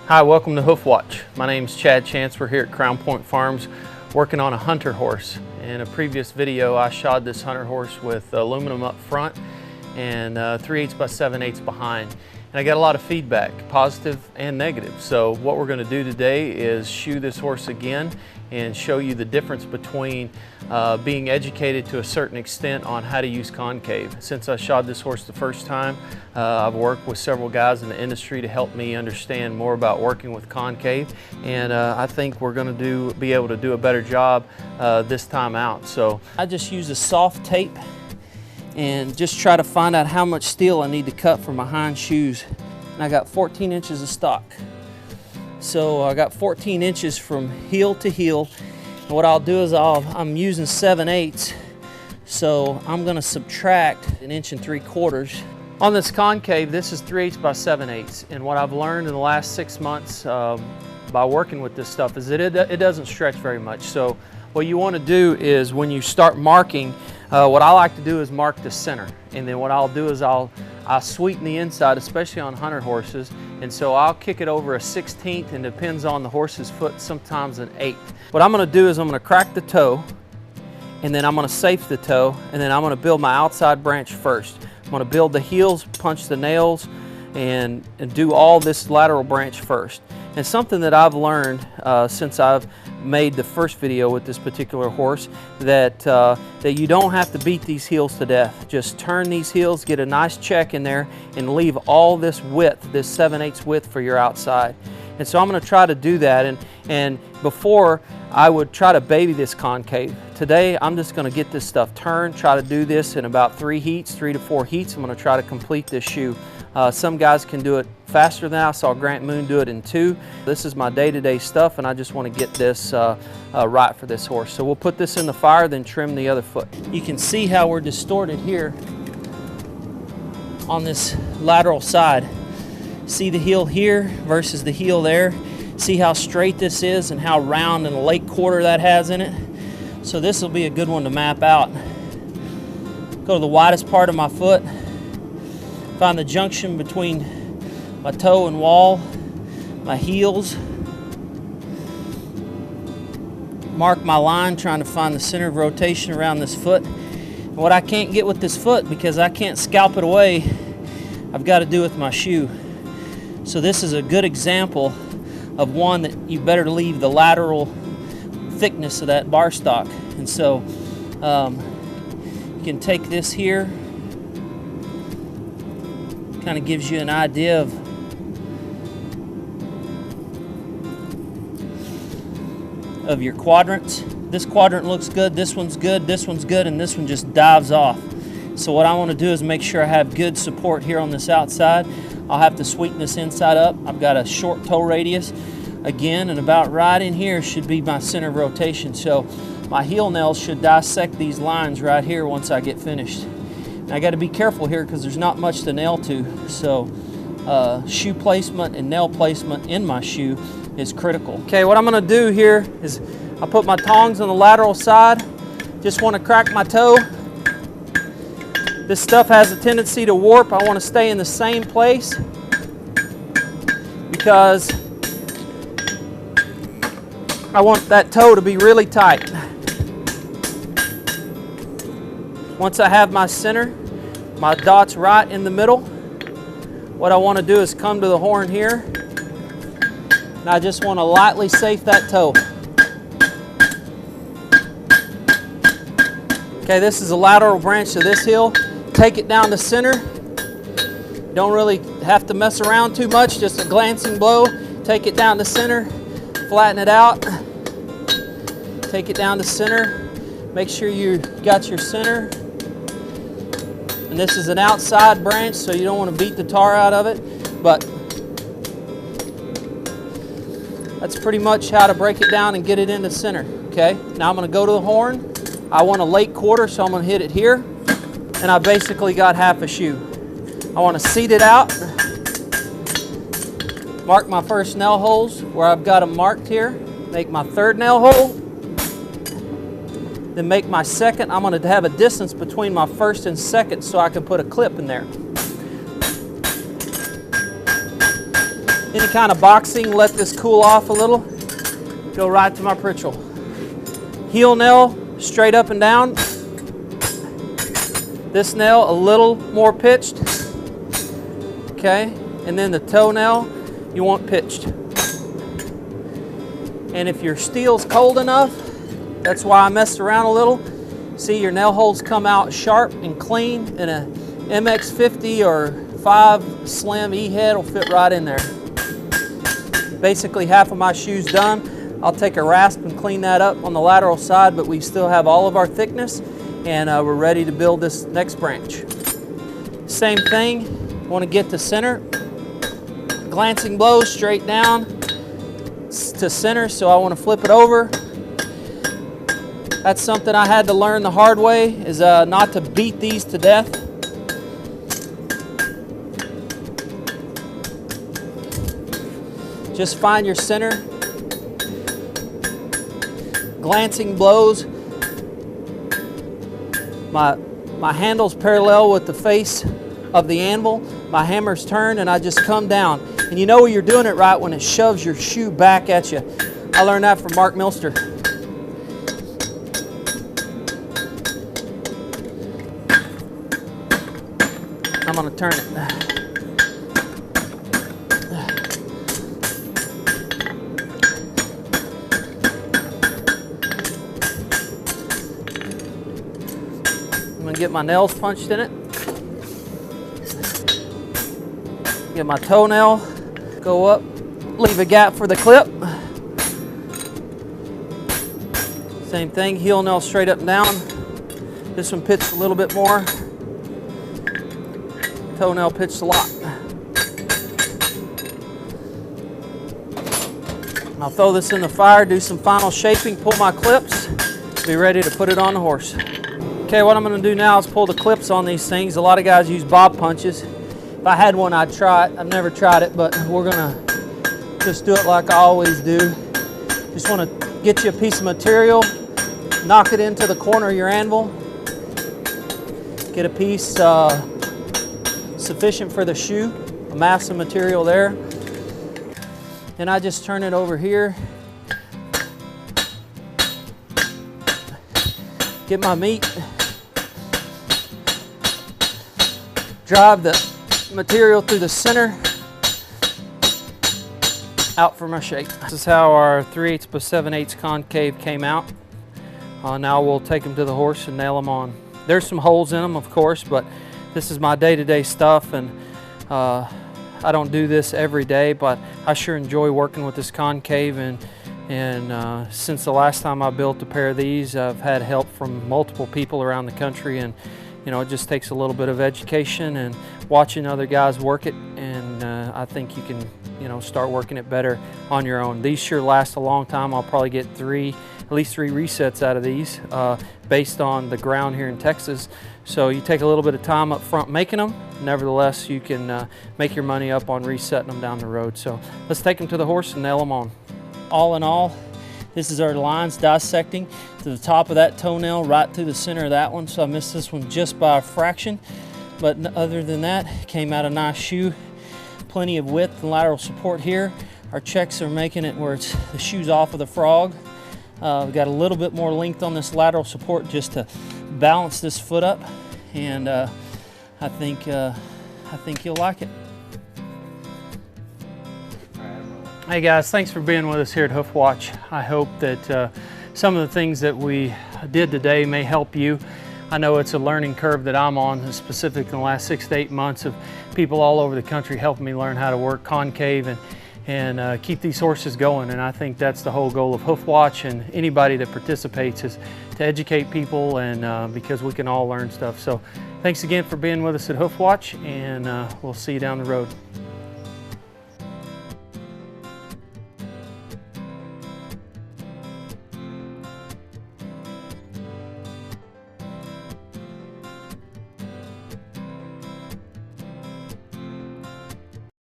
Hi, welcome to Hoof Watch. My name is Chad Chance. We're here at Crown Point Farms working on a hunter horse. In a previous video, I shod this hunter horse with aluminum up front and 3/8 by 7/8 behind. And I got a lot of feedback, positive and negative. So what we're going to do today is shoe this horse again and show you the difference between being educated to a certain extent on how to use concave. Since I shod this horse the first time, I've worked with several guys in the industry to help me understand more about working with concave, and I think we're going to be able to do a better job this time out. So I just use a soft tape and just try to find out how much steel I need to cut for my hind shoes. And I got 14 inches of stock. So I got 14 inches from heel to heel. And what I'll do is I'm using 7/8, so I'm gonna subtract 1 3/4 inches. On this concave, this is 3/8 by 7/8. And what I've learned in the last 6 months by working with this stuff is that it doesn't stretch very much. So what you wanna do is when you start marking, what I like to do is mark the center. And then what I'll do is I'll sweeten the inside, especially on hunter horses. And so I'll kick it over a 1/16, and depends on the horse's foot, sometimes an 1/8. What I'm gonna do is I'm gonna crack the toe, and then I'm gonna safe the toe, and then I'm gonna build my outside branch first. I'm gonna build the heels, punch the nails, and do all this lateral branch first. And something that I've learned since I've made the first video with this particular horse, that you don't have to beat these heels to death. Just turn these heels, get a nice check in there, and leave all this width, this 7/8 width for your outside. And so I'm going to try to do that. And before, I would try to baby this concave. Today, I'm just going to get this stuff turned, try to do this in about 3 to 4 heats. I'm going to try to complete this shoe. Some guys can do it faster than I saw Grant Moon do it in 2. This is my day-to-day stuff, and I just want to get this right for this horse. So we'll put this in the fire, then trim the other foot. You can see how we're distorted here on this lateral side. See the heel here versus the heel there. See how straight this is and how round and a late quarter that has in it. So this will be a good one to map out. Go to the widest part of my foot. Find the junction between my toe and wall, my heels. Mark my line, trying to find the center of rotation around this foot. And what I can't get with this foot, because I can't scalp it away, I've got to do with my shoe. So this is a good example of one that you better leave the lateral thickness of that bar stock. And so you can take this here. Kind of gives you an idea of your quadrants. This quadrant looks good, this one's good, and this one just dives off. So what I want to do is make sure I have good support here on this outside. I'll have to sweeten this inside up. I've got a short toe radius again, and about right in here should be my center of rotation. So my heel nails should dissect these lines right here once I get finished. I got to be careful here because there's not much to nail to, so shoe placement and nail placement in my shoe is critical. Okay, what I'm going to do here is I'll put my tongs on the lateral side. Just want to crack my toe. This stuff has a tendency to warp. I want to stay in the same place because I want that toe to be really tight. Once I have my center, my dot's right in the middle, what I want to do is come to the horn here, and I just want to lightly safe that toe. Okay, this is a lateral branch to this heel. Take it down the center. Don't really have to mess around too much, just a glancing blow. Take it down the center, flatten it out. Take it down the center. Make sure you got your center. And this is an outside branch, so you don't want to beat the tar out of it, but that's pretty much how to break it down and get it in the center. Okay, now I'm going to go to the horn. I want a late quarter, so I'm going to hit it here, and I basically got half a shoe. I want to seat it out, mark my first nail holes where I've got them marked here, make my third nail hole, then make my second. I'm going to have a distance between my first and second so I can put a clip in there. Any kind of boxing, let this cool off a little. Go right to my pritchel. Heel nail, straight up and down. This nail a little more pitched. Okay, and then the toenail you want pitched. And if your steel's cold enough, that's why I messed around a little. See, your nail holes come out sharp and clean, and a MX50 or 5 Slim E-head will fit right in there. Basically half of my shoe's done. I'll take a rasp and clean that up on the lateral side, but we still have all of our thickness, and we're ready to build this next branch. Same thing, want to get to center. Glancing blows straight down to center, so I want to flip it over. That's something I had to learn the hard way, is not to beat these to death. Just find your center. Glancing blows. My handle's parallel with the face of the anvil. My hammer's turned and I just come down. And you know you're doing it right when it shoves your shoe back at you. I learned that from Mark Milster. I'm gonna turn it. I'm gonna get my nails punched in it. Get my toenail, go up, leave a gap for the clip. Same thing, heel nail straight up and down. This one pitched a little bit more. Toenail pitched a lot. I'll throw this in the fire, do some final shaping, pull my clips, be ready to put it on the horse. Okay, what I'm gonna do now is pull the clips on these things. A lot of guys use bob punches. If I had one, I'd try it. I've never tried it, but we're gonna just do it like I always do. Just wanna get you a piece of material, knock it into the corner of your anvil, get a piece sufficient for the shoe, a mass of material there. Then I just turn it over here, get my meat, drive the material through the center, out for my shape. This is how our 3/8 by 7/8 concave came out. Now we'll take them to the horse and nail them on. There's some holes in them, of course, but this is my day-to-day stuff, and I don't do this every day, but I sure enjoy working with this concave, and since the last time I built a pair of these, I've had help from multiple people around the country, and you know, it just takes a little bit of education and watching other guys work it, and I think you can, you know, start working it better on your own. These sure last a long time. I'll probably get at least three resets out of these based on the ground here in Texas. So you take a little bit of time up front making them. Nevertheless, you can make your money up on resetting them down the road. So let's take them to the horse and nail them on. All in all, this is our lines dissecting to the top of that toenail right through the center of that one. So I missed this one just by a fraction. But other than that, came out a nice shoe. Plenty of width and lateral support here. Our checks are making it where the shoe's off of the frog. We've got a little bit more length on this lateral support just to balance this foot up, and I think you'll like it. Hey guys, thanks for being with us here at Hoof Watch. I hope that some of the things that we did today may help you. I know it's a learning curve that I'm on, specifically in the last 6 to 8 months of people all over the country helping me learn how to work concave and keep these horses going. And I think that's the whole goal of Hoof Watch, and anybody that participates is to educate people, and because we can all learn stuff. So thanks again for being with us at Hoof Watch, and we'll see you down the road.